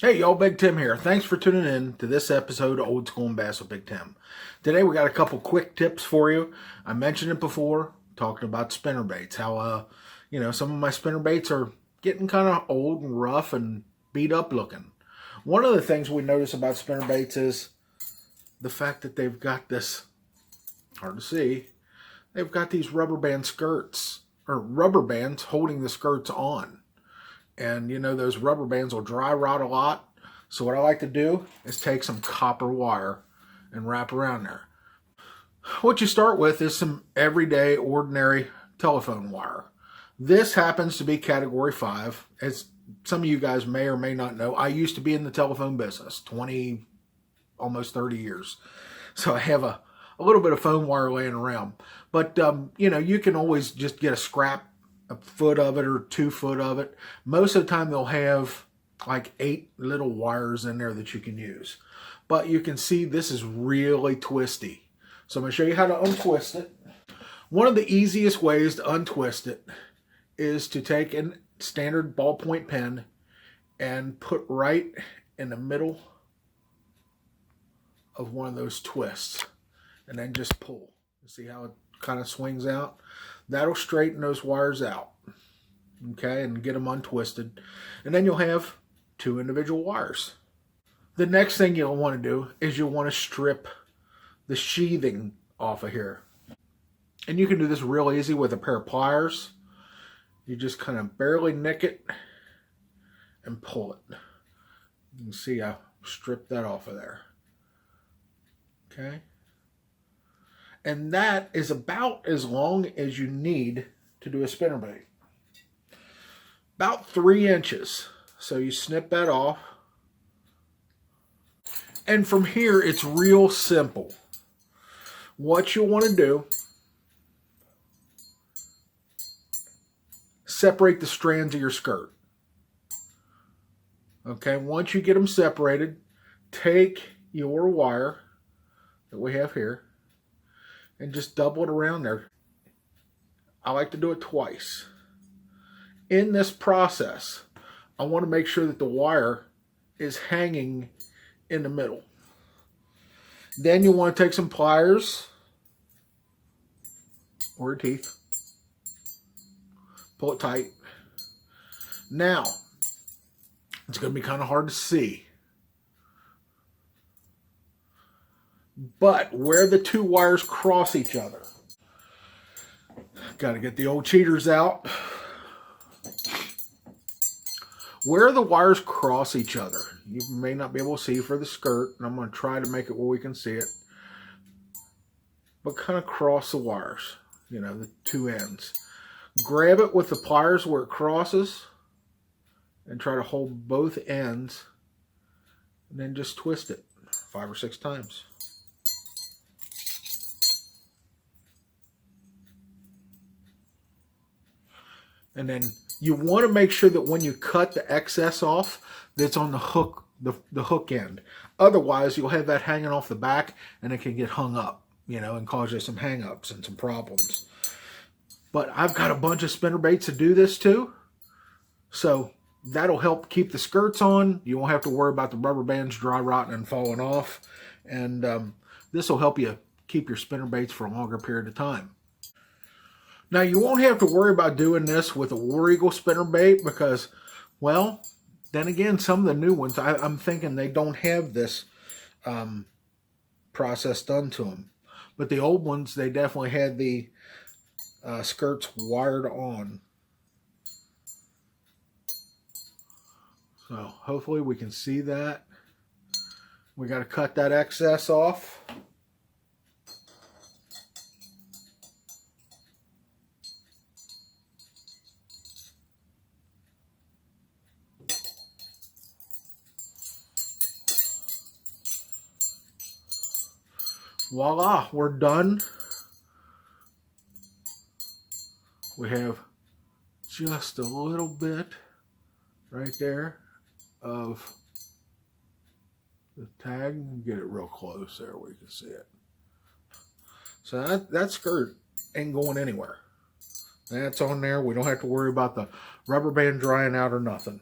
Hey y'all, Big Tim here. Thanks for tuning in to this episode of Old School and Bass with Big Tim. Today we got a couple quick tips for you. I mentioned it before, talking about spinnerbaits. How, some of my spinnerbaits are getting kind of old and rough and beat up looking. One of the things we notice about spinnerbaits is the fact that they've got this, hard to see, they've got these rubber band skirts, or rubber bands holding the skirts on. And those rubber bands will dry rot a lot. So what I like to do is take some copper wire and wrap around there. What you start with is some everyday ordinary telephone wire. This happens to be category 5. As some of you guys may or may not know, I used to be in the telephone business 20, almost 30 years. So I have a little bit of phone wire laying around. But you can always just get a foot of it or 2 foot of it. Most of the time they'll have like 8 little wires in there that you can use. But you can see this is really twisty. So I'm going to show you how to untwist it. One of the easiest ways to untwist it is to take a standard ballpoint pen and put right in the middle of one of those twists. And then just pull. See how it kind of swings out? That'll straighten those wires out, okay, and get them untwisted. And then you'll have 2 individual wires. The next thing you'll want to do is you'll want to strip the sheathing off of here. And you can do this real easy with a pair of pliers. You just kind of barely nick it and pull it. You can see I stripped that off of there. Okay. And that is about as long as you need to do a spinnerbait. About 3 inches. So you snip that off. And from here, it's real simple. What you'll want to do, separate the strands of your skirt. Okay, once you get them separated, take your wire that we have here and just double it around there. I like to do it twice. In this process, I want to make sure that the wire is hanging in the middle. Then you want to take some pliers or teeth, pull it tight. Now, it's going to be kind of hard to see, but where the 2 wires cross each other, got to get the old cheaters out. Where the wires cross each other, you may not be able to see for the skirt, and I'm going to try to make it where we can see it, but kind of cross the wires, the 2 ends. Grab it with the pliers where it crosses and try to hold both ends, and then just twist it 5 or 6 times. And then you want to make sure that when you cut the excess off, that's on the hook, the hook end. Otherwise, you'll have that hanging off the back, and it can get hung up, and cause you some hang-ups and some problems. But I've got a bunch of spinnerbaits to do this too, so that'll help keep the skirts on. You won't have to worry about the rubber bands dry rotting and falling off, and this will help you keep your spinnerbaits for a longer period of time. Now, you won't have to worry about doing this with a War Eagle spinnerbait because, well, then again, some of the new ones, I'm thinking they don't have this process done to them. But the old ones, they definitely had the skirts wired on. So hopefully we can see that. We got to cut that excess off. Voila, we're done. We have just a little bit right there of the tag. Get it real close there where you can see it. So that skirt ain't going anywhere. That's on there. We don't have to worry about the rubber band drying out or nothing.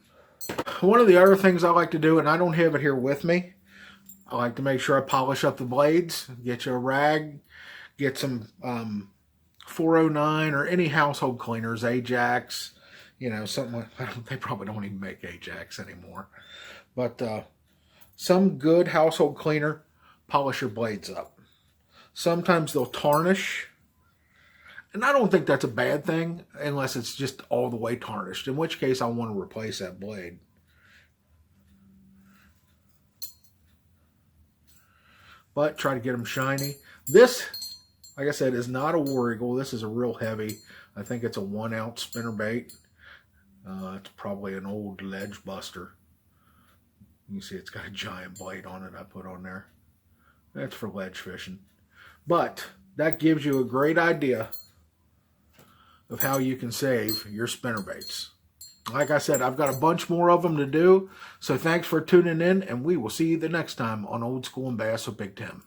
One of the other things I like to do, and I don't have it here with me, I like to make sure I polish up the blades. Get you a rag, get some 409 or any household cleaners, Ajax, something like, they probably don't even make Ajax anymore. But some good household cleaner, polish your blades up. Sometimes they'll tarnish, and I don't think that's a bad thing unless it's just all the way tarnished, in which case I want to replace that blade. But try to get them shiny. This, like I said, is not a war eagle. This is a real heavy. I think it's a 1 ounce spinnerbait. It's probably an old ledge buster. You can see it's got a giant blade on it I put on there. That's for ledge fishing. But that gives you a great idea of how you can save your spinnerbaits. Like I said, I've got a bunch more of them to do. So thanks for tuning in, and we will see you the next time on Old School and Bass with Big Tim.